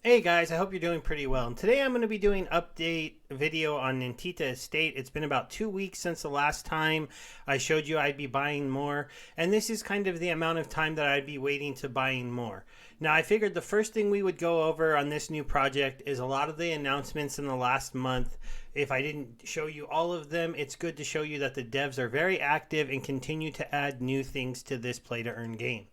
Hey guys, I hope you're doing pretty well. And today I'm going to be doing update video on Ninita Estate. It's been about 2 weeks since the last time I showed you I'd be buying more, and this is kind of the amount of time that I'd be waiting to buying more. Now I figured the first thing we would go over on this new project is a lot of the announcements in the last month. If I didn't show you all of them, it's good to show you that the devs are very active and continue to add new things to this play to earn game.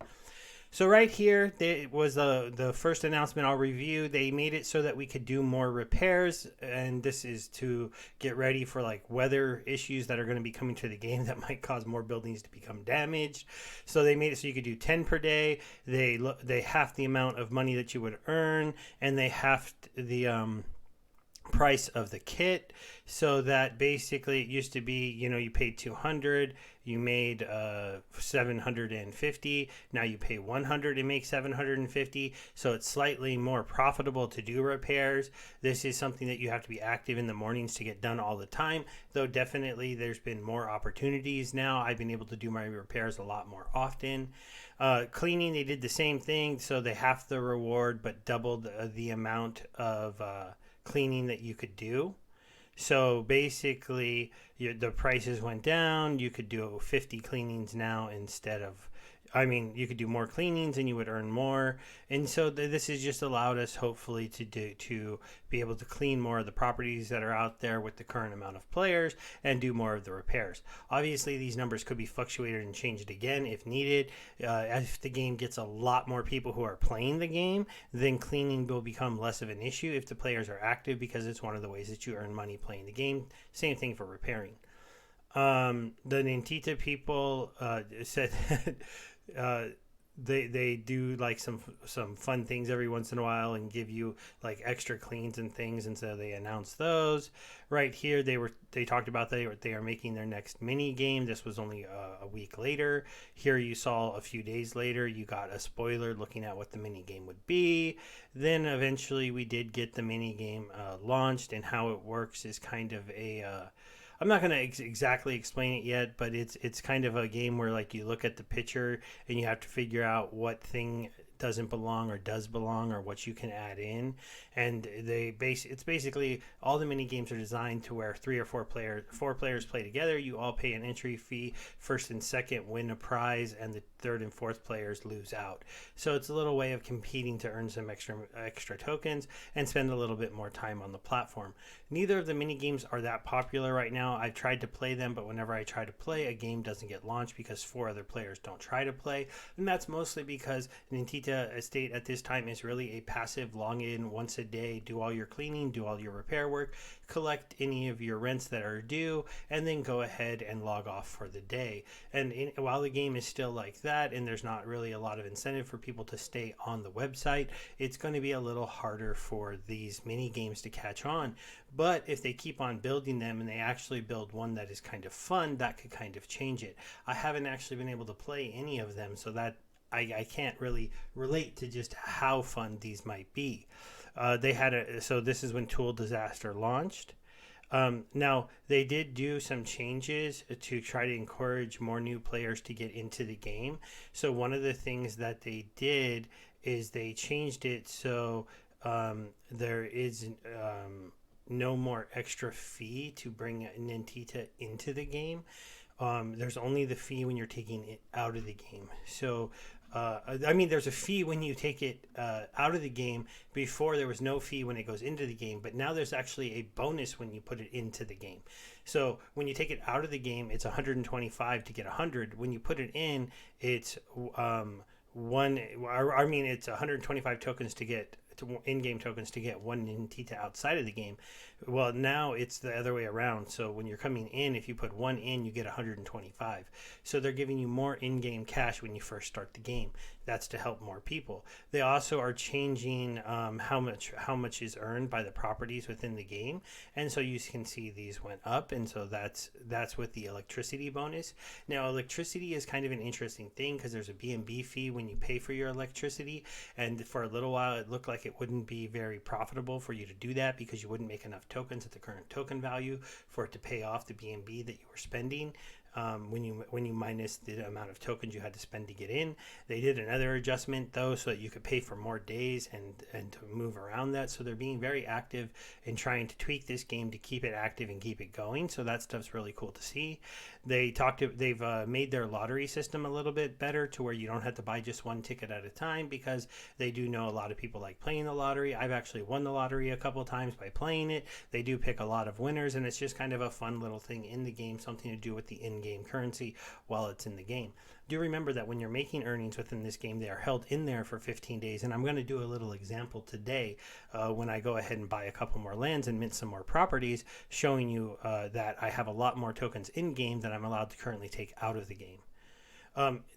So right here, it was the first announcement I'll review. They made it so that we could do more repairs, and this is to get ready for like weather issues that are going to be coming to the game that might cause more buildings to become damaged. So they made it so you could do 10 per day. They half the amount of money that you would earn, and they halved the price of the kit, so that basically it used to be, you paid 200, you made 750. Now you pay 100 and make 750, so it's slightly more profitable to do repairs. This is something that you have to be active in the mornings to get done all the time, though definitely there's been more opportunities now. I've been able to do my repairs a lot more often. Cleaning, they did the same thing, so they halved the reward but doubled the amount of cleaning that you could do. So basically, the prices went down. You could do 50 cleanings now instead of, you could do more cleanings and you would earn more. And so this has just allowed us, hopefully, to be able to clean more of the properties that are out there with the current amount of players and do more of the repairs. Obviously, these numbers could be fluctuated and changed again if needed. If the game gets a lot more people who are playing the game, then cleaning will become less of an issue if the players are active, because it's one of the ways that you earn money playing the game. Same thing for repairing. The Nintia people said that they do like some fun things every once in a while and give you like extra cleans and things, and so they announced those. Right here, they talked about they are making their next mini game. This was only a week later. Here you saw a few days later you got a spoiler looking at what the mini game would be. Then eventually we did get the mini game launched, and how it works is kind of a I'm not going to exactly explain it yet, but it's kind of a game where like you look at the picture and you have to figure out what thing doesn't belong or does belong, or what you can add in. And it's basically all the mini games are designed to where four players play together. You all pay an entry fee. First and second win a prize, and the third and fourth players lose out. So it's a little way of competing to earn some extra tokens and spend a little bit more time on the platform. Neither of the mini games are that popular right now. I've tried to play them, but whenever I try to play, a game doesn't get launched because four other players don't try to play. And that's mostly because Ninita Estate at this time is really a passive log in once a day, do all your cleaning, do all your repair work, collect any of your rents that are due, and then go ahead and log off for the day. And while the game is still like that, and there's not really a lot of incentive for people to stay on the website, it's going to be a little harder for these mini games to catch on. But if they keep on building them and they actually build one that is kind of fun, that could kind of change it. I haven't actually been able to play any of them, so that I can't really relate to just how fun these might be. So this is when Tool Disaster launched. Now, they did do some changes to try to encourage more new players to get into the game. So one of the things that they did is they changed it so there is no more extra fee to bring Nintia into the game. There's only the fee when you're taking it out of the game. So there's a fee when you take it out of the game. Before, there was no fee when it goes into the game, but now there's actually a bonus when you put it into the game. So when you take it out of the game, it's 125 to get 100. When you put it in, it's it's 125 tokens to get in-game tokens to get one Nintia outside of the game. Well, now it's the other way around. So when you're coming in, if you put one in, you get 125. So they're giving you more in-game cash when you first start the game. That's to help more people. They also are changing how much is earned by the properties within the game, and so you can see these went up, and so that's with the electricity bonus. Now, electricity is kind of an interesting thing because there's a B&B fee when you pay for your electricity, and for a little while it looked like it wouldn't be very profitable for you to do that because you wouldn't make enough tokens at the current token value for it to pay off the B&B that you were spending. when you minus the amount of tokens you had to spend to get in. They did another adjustment though, so that you could pay for more days and to move around that. So they're being very active in trying to tweak this game to keep it active and keep it going. So that stuff's really cool to see. They've made their lottery system a little bit better to where you don't have to buy just one ticket at a time, because they do know a lot of people like playing the lottery. I've actually won the lottery a couple of times by playing it. They do pick a lot of winners, and it's just kind of a fun little thing in the game, something to do with the in-game currency while it's in the game. Do remember that when you're making earnings within this game, they are held in there for 15 days. And I'm going to do a little example today when I go ahead and buy a couple more lands and mint some more properties, showing you that I have a lot more tokens in game than I'm allowed to currently take out of the game.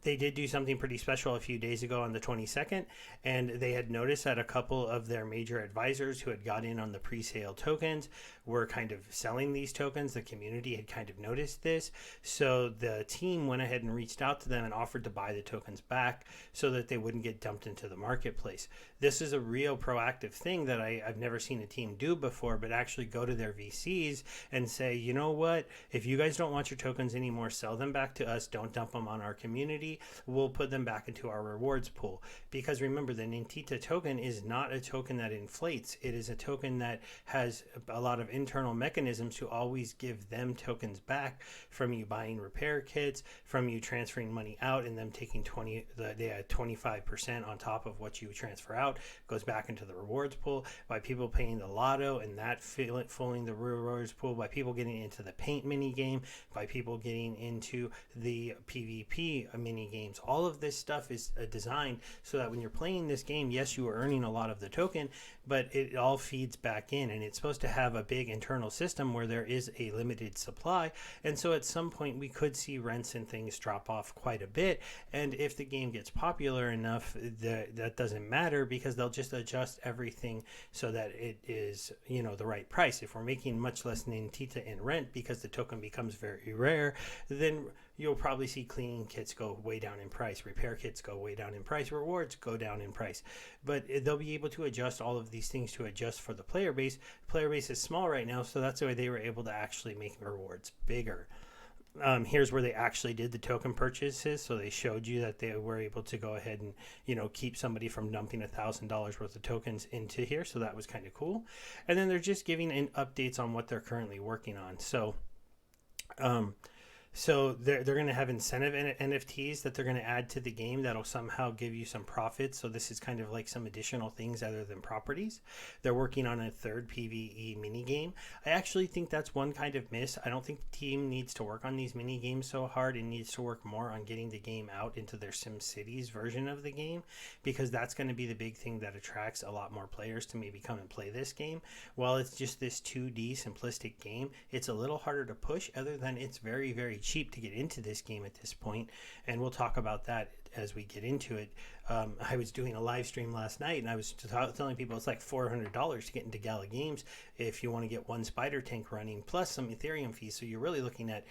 They did do something pretty special a few days ago on the 22nd, and they had noticed that a couple of their major advisors who had got in on the pre-sale tokens were kind of selling these tokens. The community had kind of noticed this, so the team went ahead and reached out to them and offered to buy the tokens back so that they wouldn't get dumped into the marketplace. This is a real proactive thing that I've never seen a team do before, but actually go to their VCs and say, you know what, if you guys don't want your tokens anymore, sell them back to us. Don't dump them on our community. We'll put them back into our rewards pool. Because remember, the Nintia token is not a token that inflates. It is a token that has a lot of internal mechanisms to always give them tokens back, from you buying repair kits, from you transferring money out and them taking 25% on top of what you transfer out goes back into the rewards pool, by people paying the lotto and that filling the rewards pool, by people getting into the paint mini game, by people getting into the PvP mini games. All of this stuff is designed so that when you're playing this game, yes, you are earning a lot of the token, but it all feeds back in, and it's supposed to have a big internal system where there is a limited supply. And so at some point we could see rents and things drop off quite a bit, and if the game gets popular enough, that doesn't matter, because they'll just adjust everything so that it is, you know, the right price. If we're making much less Nintia in rent because the token becomes very rare, then you'll probably see cleaning kits go way down in price, repair kits go way down in price, rewards go down in price. But they'll be able to adjust all of these things to adjust for the player base. Player base is small right now, so that's the way they were able to actually make rewards bigger. Here's where they actually did the token purchases. So they showed you that they were able to go ahead and, you know, keep somebody from dumping $1,000 worth of tokens into here. So that was kind of cool. And then they're just giving updates on what they're currently working on. So they're going to have incentive NFTs that they're going to add to the game that'll somehow give you some profits. So this is kind of like some additional things other than properties. They're working on a third PvE mini game. I actually think that's one kind of miss. I don't think the team needs to work on these mini games so hard. It needs to work more on getting the game out into their SimCities version of the game, because that's going to be the big thing that attracts a lot more players to maybe come and play this game. While it's just this 2D simplistic game, it's a little harder to push, other than it's very, very cheap to get into this game at this point, and we'll talk about that as we get into it. I was doing a live stream last night, and I was telling people it's like $400 to get into Gala Games if you want to get one spider tank running plus some Ethereum fees. So you're really looking at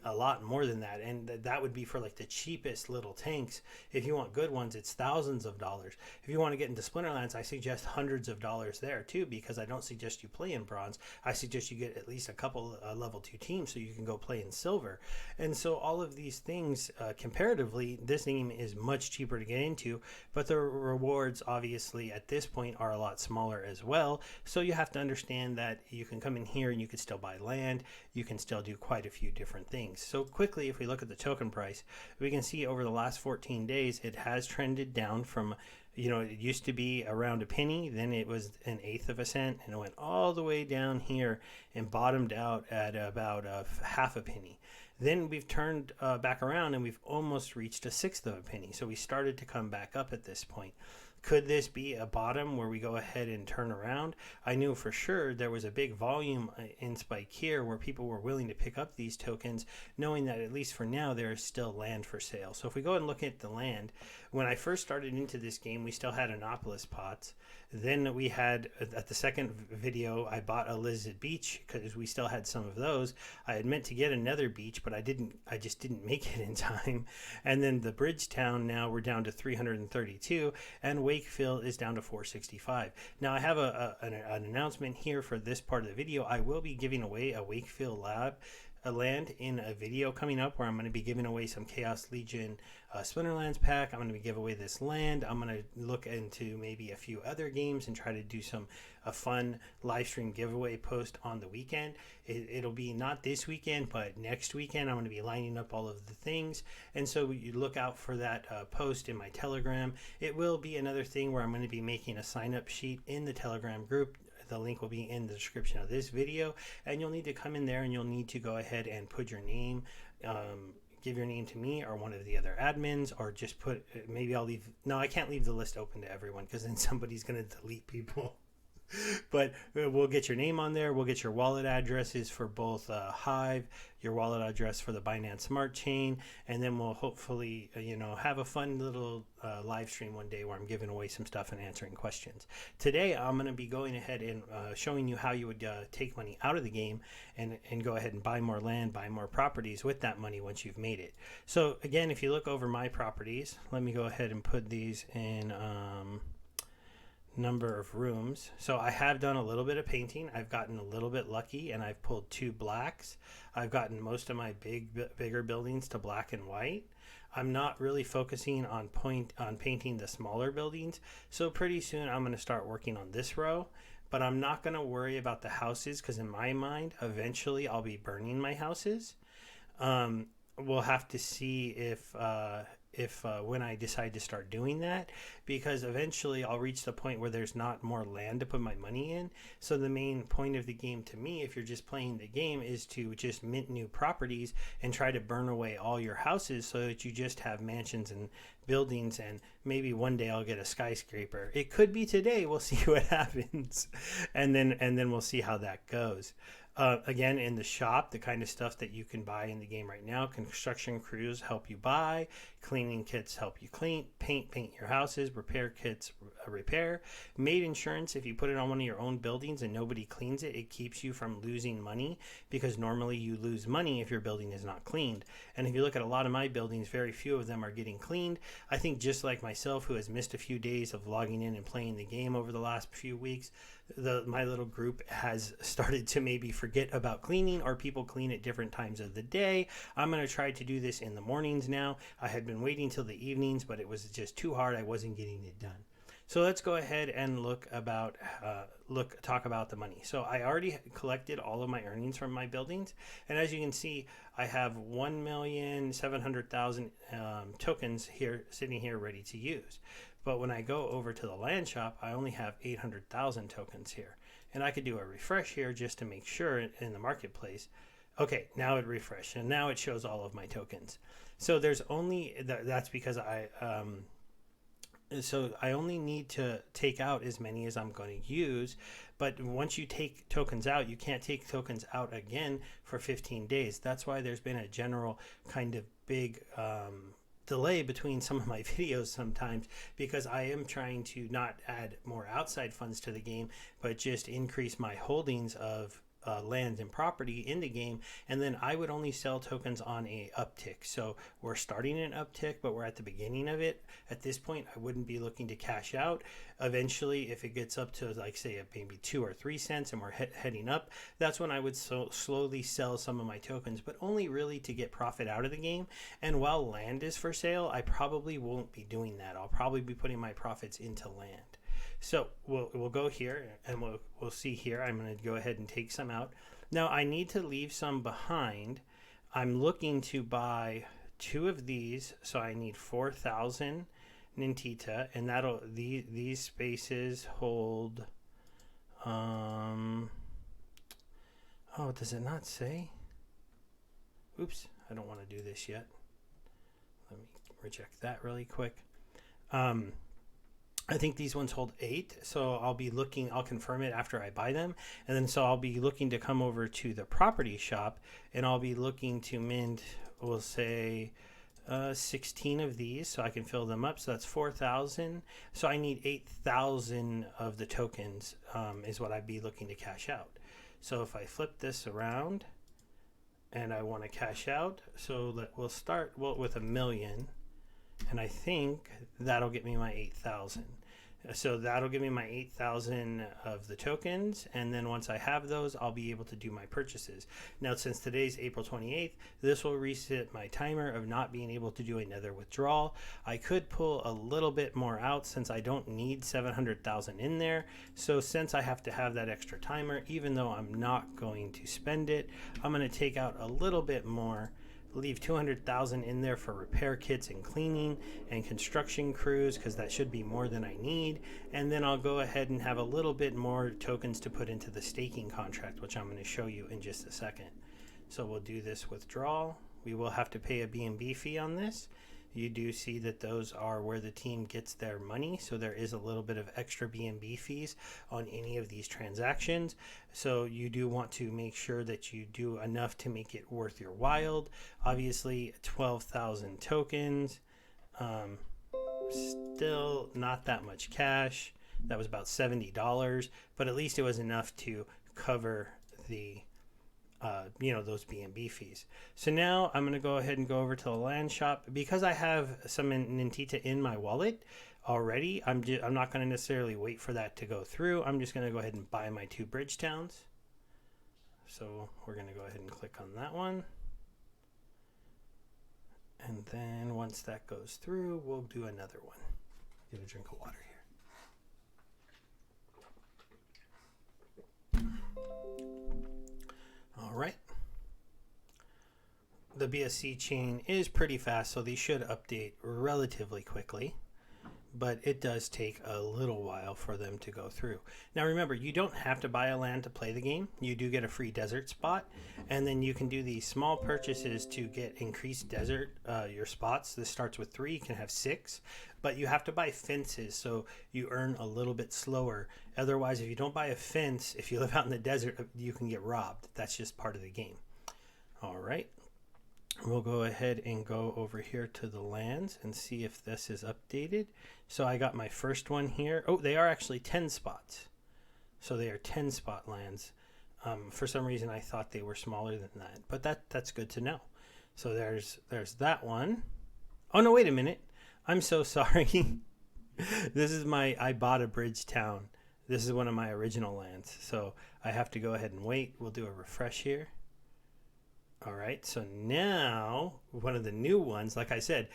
a lot more than that, and that would be for like the cheapest little tanks. If you want good ones, it's thousands of dollars. If you want to get into Splinterlands, I suggest hundreds of dollars there too, because I don't suggest you play in bronze. I suggest you get at least a couple level 2 teams so you can go play in silver. And so all of these things, comparatively, this game is much cheaper to get into, but the rewards obviously at this point are a lot smaller as well. So you have to understand that you can come in here and you can still buy land, you can still do quite a few different things. So quickly, if we look at the token price, we can see over the last 14 days it has trended down from, you know, it used to be around a penny, then it was 1/8 of a cent, and it went all the way down here and bottomed out at about half a penny. Then we've turned back around and we've almost reached 1/6 of a penny. So we started to come back up at this point. Could this be a bottom where we go ahead and turn around? I knew for sure there was a big volume in Spike here where people were willing to pick up these tokens, knowing that at least for now there is still land for sale. So if we go and look at the land, when I first started into this game, we still had Anopolis pots. Then we had, at the second video, I bought a Lizard Beach because we still had some of those. I had meant to get another beach, but I just didn't make it in time. And then the Bridgetown, now we're down to 332, and Wakefield is down to 465. Now I have an announcement here for this part of the video. I will be giving away a Wakefield lab a land in a video coming up where I'm going to be giving away some Chaos Legion Splinterlands pack. I'm going to be giving away this land. I'm going to look into maybe a few other games and try to do a fun live stream giveaway post on the weekend. It'll be not this weekend, but next weekend. I'm going to be lining up all of the things, and so you look out for that post in my Telegram. It will be another thing where I'm going to be making a sign up sheet in the Telegram group. The link will be in the description of this video, and you'll need to come in there and you'll need to go ahead and put your name, give your name to me or one of the other admins, or just put, maybe I'll leave, no, I can't leave the list open to everyone because then somebody's going to delete people. But we'll get your name on there. We'll get your wallet addresses for both Hive, your wallet address for the Binance Smart Chain, and then we'll hopefully, have a fun little live stream one day where I'm giving away some stuff and answering questions. Today, I'm going to be going ahead and showing you how you would take money out of the game and go ahead and buy more land, buy more properties with that money once you've made it. So again, if you look over my properties, let me go ahead and put these in number of rooms. So I have done a little bit of painting. I've gotten a little bit lucky and I've pulled 2 blacks. I've gotten most of my bigger buildings to black and white. I'm not really focusing on painting the smaller buildings. So pretty soon I'm going to start working on this row, but I'm not going to worry about the houses because in my mind, eventually I'll be burning my houses. We'll have to see if when I decide to start doing that, because eventually I'll reach the point where there's not more land to put my money in. So the main point of the game to me, if you're just playing the game, is to just mint new properties and try to burn away all your houses so that you just have mansions and buildings, and maybe one day I'll get a skyscraper. It could be today. We'll see what happens. And then we'll see how that goes. Again, in the shop, the kind of stuff that you can buy in the game right now: construction crews help you buy, cleaning kits help you paint your houses, repair kits repair, maid insurance. If you put it on one of your own buildings and nobody cleans it, it keeps you from losing money, because normally you lose money if your building is not cleaned. And if you look at a lot of my buildings, very few of them are getting cleaned. I think just like myself, who has missed a few days of logging in and playing the game over the last few weeks, my little group has started to maybe forget about cleaning, or people clean at different times of the day. I'm going to try to do this in the mornings now. I had been waiting till the evenings, but it was just too hard. I wasn't getting it done. So let's go ahead and talk about the money. So I already collected all of my earnings from my buildings, and as you can see, I have 1,700,000 tokens here sitting here ready to use. But when I go over to the land shop, I only have 800,000 tokens here, and I could do a refresh here just to make sure in the marketplace. Okay, now it refreshed, and now it shows all of my tokens. So there's only that's because I only need to take out as many as I'm going to use. But once you take tokens out, you can't take tokens out again for 15 days. That's why there's been a general kind of big delay between some of my videos sometimes, because I am trying to not add more outside funds to the game, but just increase my holdings of land and property in the game, and then I would only sell tokens on a uptick. So we're starting an uptick, but we're at the beginning of it. At this point, I wouldn't be looking to cash out. Eventually, if it gets up to, like, say, maybe 2 or 3 cents and we're heading up, that's when I would slowly sell some of my tokens, but only really to get profit out of the game. And while land is for sale, I probably won't be doing that. I'll probably be putting my profits into land. So we'll go here and we'll see here. I'm going to go ahead and take some out. Now I need to leave some behind. I'm looking to buy 2 of these, so I need 4,000 Nintia, and these spaces hold. Oh, does it not say? Oops, I don't want to do this yet. Let me reject that really quick. I think these ones hold 8, so I'll confirm it after I buy them. And then so I'll be looking to come over to the property shop, and I'll be looking to mint, we'll say 16 of these, so I can fill them up. So that's 4,000. So I need 8,000 of the tokens is what I'd be looking to cash out. So if I flip this around and I want to cash out, so we'll start with 1 million. And I think that'll get me my 8,000. So that'll give me my 8,000 of the tokens, and then once I have those, I'll be able to do my purchases. Now, since today's April 28th, this will reset my timer of not being able to do another withdrawal. I could pull a little bit more out since I don't need 700,000 in there. So since I have to have that extra timer, even though I'm not going to spend it, I'm going to take out a little bit more, leave 200,000 in there for repair kits and cleaning and construction crews, because that should be more than I need. And then I'll go ahead and have a little bit more tokens to put into the staking contract, which I'm going to show you in just a second. So we'll do this withdrawal. We will have to pay a BNB fee on this. You do see that those are where the team gets their money, so there is a little bit of extra BNB fees on any of these transactions. So you do want to make sure that you do enough to make it worth your while. Obviously 12,000 tokens, still not that much cash. That was about $70, but at least it was enough to cover the those BNB fees. So now I'm going to go ahead and go over to the land shop. Because I have some Nintia in my wallet already, I'm not going to necessarily wait for that to go through. I'm just going to go ahead and buy my 2 bridge towns. So we're going to go ahead and click on that one. And then once that goes through, we'll do another one. Get a drink of water here. All right. The BSC chain is pretty fast, so these should update relatively quickly, but it does take a little while for them to go through. Now remember, you don't have to buy a land to play the game. You do get a free desert spot, and then you can do these small purchases to get increased desert, your spots. This starts with 3, you can have 6, but you have to buy fences, so you earn a little bit slower. Otherwise, if you don't buy a fence, if you live out in the desert, you can get robbed. That's just part of the game. All right. We'll go ahead and go over here to the lands and see if this is updated. So I got my first one here. Oh, they are actually 10 spots. So they are 10 spot lands. For some reason, I thought they were smaller than that, but that's good to know. So there's that one. Oh, no, wait a minute. I'm so sorry. This is I bought a bridge town. This is one of my original lands. So I have to go ahead and wait. We'll do a refresh here. All right, so now one of the new ones, like I said,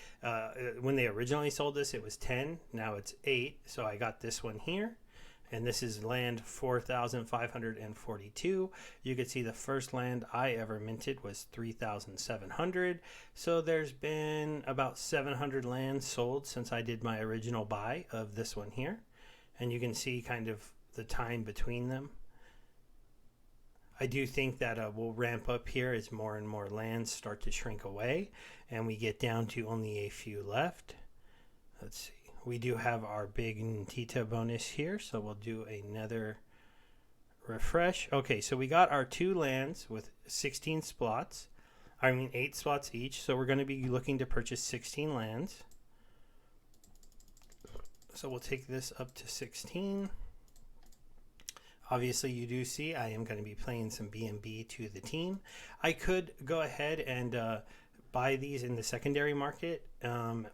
when they originally sold this, it was 10. Now it's 8. So I got this one here, and this is land 4,542. You can see the first land I ever minted was 3,700. So there's been about 700 lands sold since I did my original buy of this one here, and you can see kind of the time between them. I do think that we'll ramp up here as more and more lands start to shrink away and we get down to only a few left. Let's see. We do have our big Nintia bonus here, so we'll do another refresh. Okay, so we got our 2 lands with 16 slots. 8 slots each, so we're going to be looking to purchase 16 lands. So we'll take this up to 16. Obviously, you do see I am going to be playing some BNB to the team. I could go ahead and buy these in the secondary market,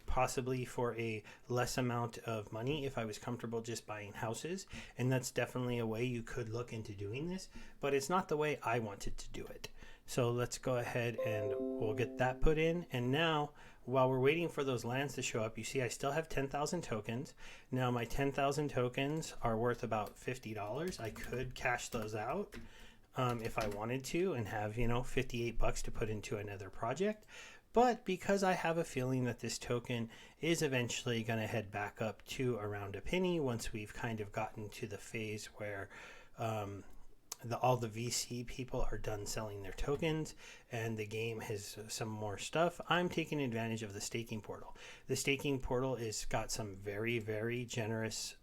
possibly for a less amount of money if I was comfortable just buying houses. And that's definitely a way you could look into doing this, but it's not the way I wanted to do it. So let's go ahead and we'll get that put in. And now, while we're waiting for those lands to show up, you see I still have 10,000 tokens. Now my 10,000 tokens are worth about $50. I could cash those out if I wanted to and have, $58 to put into another project. But because I have a feeling that this token is eventually going to head back up to around a penny once we've kind of gotten to the phase where all the VC people are done selling their tokens and the game has some more stuff, I'm taking advantage of the staking portal. The staking portal is got some very, very generous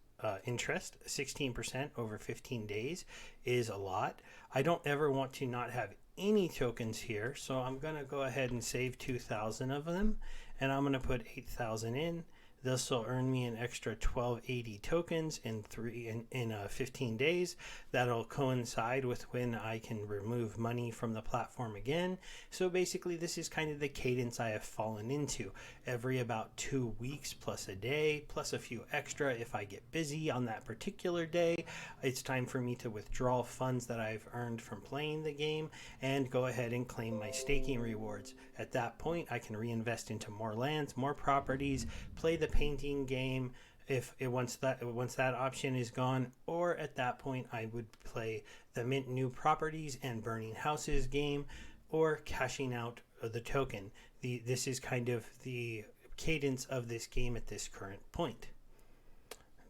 interest. 16% over 15 days is a lot. I don't ever want to not have any tokens here, so I'm going to go ahead and save 2,000 of them, and I'm going to put 8,000 in. This will earn me an extra 1280 tokens in 15 days. That'll coincide with when I can remove money from the platform again. So basically, this is kind of the cadence I have fallen into. Every about 2 weeks plus a day, plus a few extra if I get busy on that particular day. It's time for me to withdraw funds that I've earned from playing the game and go ahead and claim my staking rewards. At that point, I can reinvest into more lands, more properties, play the painting game if it once that option is gone, or at that point I would play the mint new properties and burning houses game, or cashing out the token. This is kind of the cadence of this game at this current point.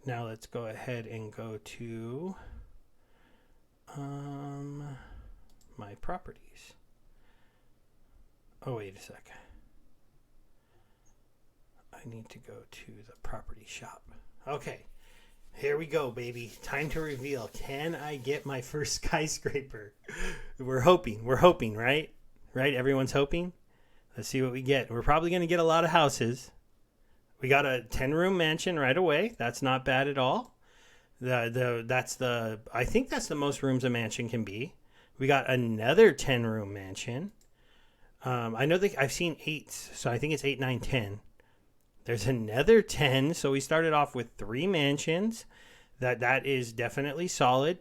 Now let's go ahead and go to my properties. Oh, wait a sec. I need to go to the property shop. Okay, here we go, baby. Time to reveal. Can I get my first skyscraper? We're hoping, right? Right? Everyone's hoping. Let's see what we get. We're probably going to get a lot of houses. We got a 10-room mansion right away. That's not bad at all. I think that's the most rooms a mansion can be. We got another 10-room mansion. I know that I've seen 8, so I think it's 8, 9, 10. There's another 10, so we started off with 3 mansions. That is definitely solid,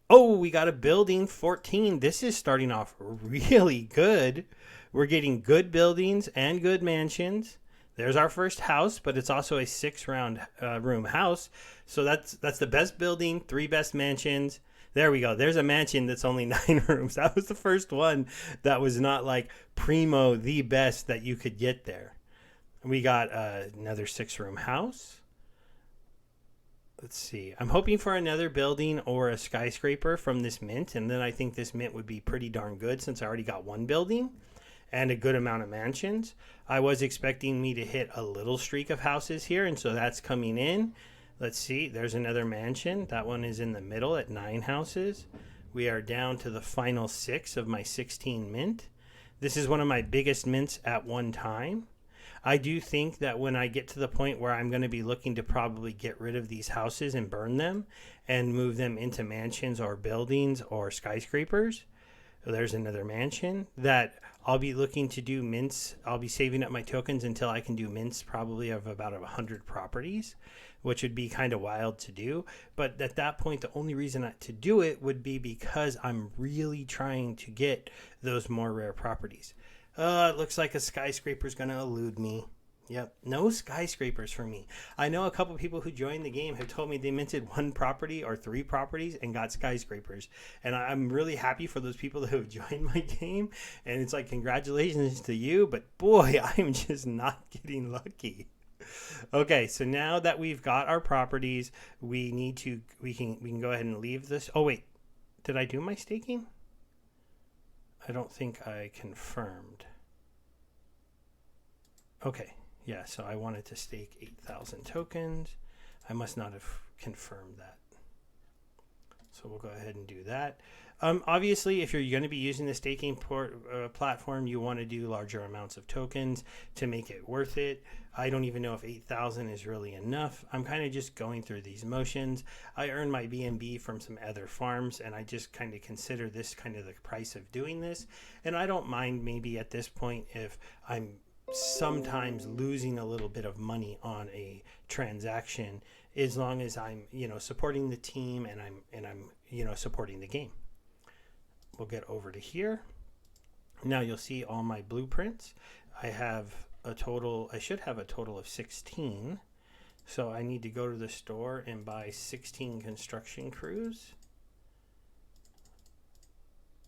Oh, we got a building, 14. This is starting off really good. We're getting good buildings and good mansions. There's our first house, but it's also a 6-room house. So that's the best building, 3 best mansions. There we go. There's a mansion that's only 9 rooms. That was the first one that was not like primo, the best that you could get there. We got another 6-room house. Let's see. I'm hoping for another building or a skyscraper from this mint. And then I think this mint would be pretty darn good since I already got 1 building and a good amount of mansions. I was expecting me to hit a little streak of houses here. And so that's coming in. Let's see. There's another mansion. That one is in the middle at 9 houses. We are down to the final 6 of my 16 mint. This is one of my biggest mints at one time. I do think that when I get to the point where I'm going to be looking to probably get rid of these houses and burn them and move them into mansions or buildings or skyscrapers, there's another mansion that I'll be looking to do mints. I'll be saving up my tokens until I can do mints probably of about 100 properties, which would be kind of wild to do. But at that point, the only reason to do it would be because I'm really trying to get those more rare properties. It looks like a skyscraper's going to elude me. Yep, no skyscrapers for me. I know a couple people who joined the game have told me they minted 1 property or 3 properties and got skyscrapers. And I'm really happy for those people that have joined my game. And it's like, congratulations to you. But boy, I'm just not getting lucky. Okay, so now that we've got our properties, we can go ahead and leave this. Oh, wait, did I do my staking? I don't think I confirmed. Okay, yeah, so I wanted to stake 8,000 tokens. I must not have confirmed that. So we'll go ahead and do that. Obviously, if you're going to be using the staking platform, you want to do larger amounts of tokens to make it worth it. I don't even know if 8,000 is really enough. I'm kind of just going through these motions. I earn my BNB from some other farms, and I just kind of consider this kind of the price of doing this. And I don't mind maybe at this point if I'm sometimes losing a little bit of money on a transaction, as long as I'm, supporting the team and I'm supporting the game. We'll get over to here. Now you'll see all my blueprints. I should have a total of 16. So I need to go to the store and buy 16 construction crews.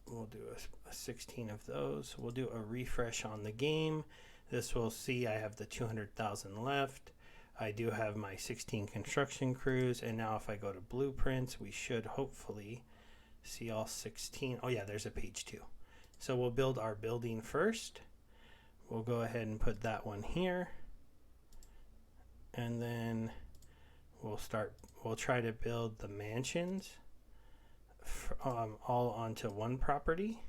We'll do a 16 of those. We'll do a refresh on the game. This will see I have the 200,000 left. I do have my 16 construction crews, and now if I go to blueprints, we should hopefully see all 16. Oh yeah, there's a page 2. So we'll build our building first. We'll go ahead and put that one here, and then we'll try to build the mansions all onto one property.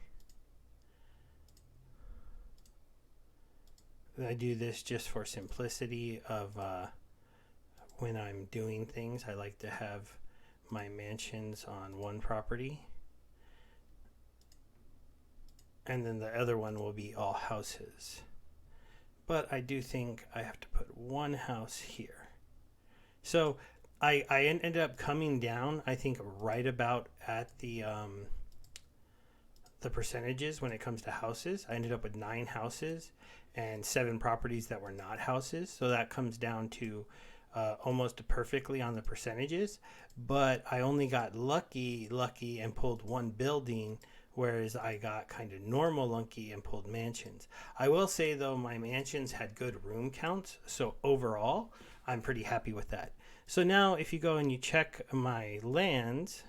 I do this just for simplicity of when I'm doing things. I like to have my mansions on one property, and then the other one will be all houses. But I do think I have to put one house here. So I ended up coming down, I think, right about at the percentages when it comes to houses. I ended up with 9 houses and 7 properties that were not houses. So that comes down to almost perfectly on the percentages. But I only got lucky and pulled one building, whereas I got kind of normal lucky and pulled mansions. I will say though, my mansions had good room counts. So overall, I'm pretty happy with that. So now if you go and you check my lands,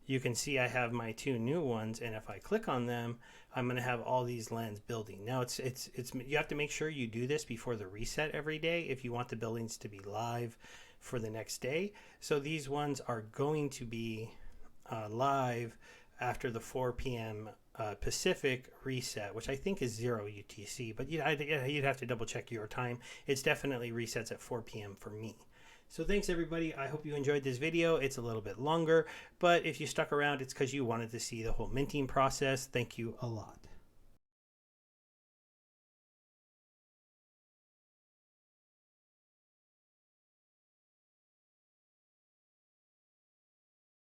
you can see I have my 2 new ones, and if I click on them, I'm going to have all these lands building. Now it's you have to make sure you do this before the reset every day if you want the buildings to be live for the next day. So these ones are going to be live after the 4 p.m. Pacific reset, which I think is 0 UTC, but you'd have to double check your time. It's definitely resets at 4 p.m. for me. So thanks everybody. I hope you enjoyed this video. It's a little bit longer, but if you stuck around, it's because you wanted to see the whole minting process. Thank you a lot.